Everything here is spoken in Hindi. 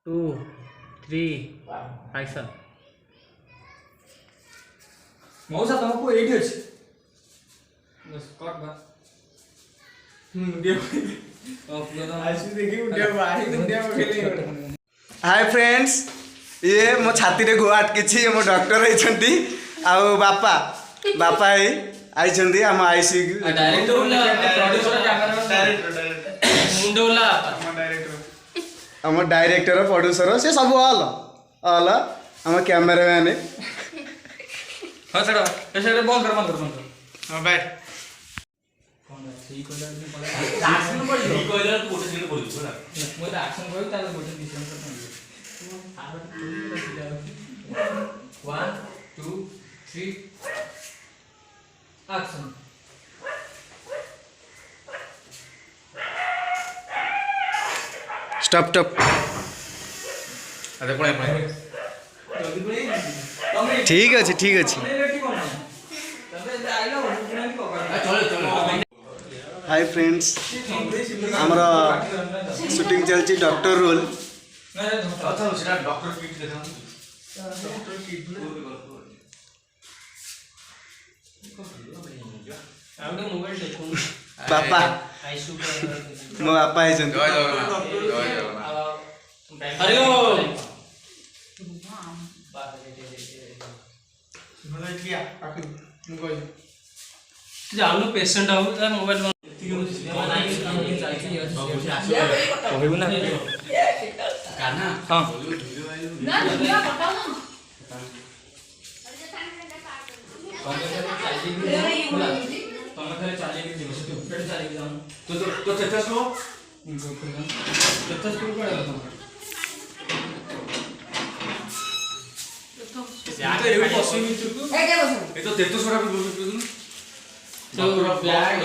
2 3 एक्शन मौसा तुमको एडी अछि बस कट बा मुंडिया आइसु देखि मुंडिया बाही मुंडिया खेले। हाय फ्रेंड्स, ये मो छाती रे गोआ अटकी मो डॉक्टर होइछंती आउ बापा बापा ही आइछंती हम आईसी डायरेक्टर होला प्रोड्यूसर कैमरामैन डायरेक्टर मुंडे होला हम डायरेक्टर प्रोड्यूसर से सब ऑल हम कैमरामैन हां सर ऐसे बंद कर हां बैठ कोन ठीक होला नहीं पड़ा एक्शन पड़ ठीक होला तो गोटे दिन पड़ छोड़ा मो तो एक्शन करू ताले गोटे डिसीजन कर पड़ 1 2 3 एक्शन स्टॉप स्टॉप अरे पड़े जल्दी पड़े ठीक अछि ठीक अछि। हाय फ्रेंड्स, हमारा शूटिंग चलती डॉक्टर रोल बापा मो बापा है जानो पेशेंट आउ मोबाइल कहबो ना गाना हां ना दुनिया बताओ ना तमे खाली चाली के जीव से ऊपर चाली जाओ तो चेता सो चेता सो पड़ेगा तो ये पॉसिबल चुकू ए तो 33 वाला भी बोल सकते हो तो ब्लैक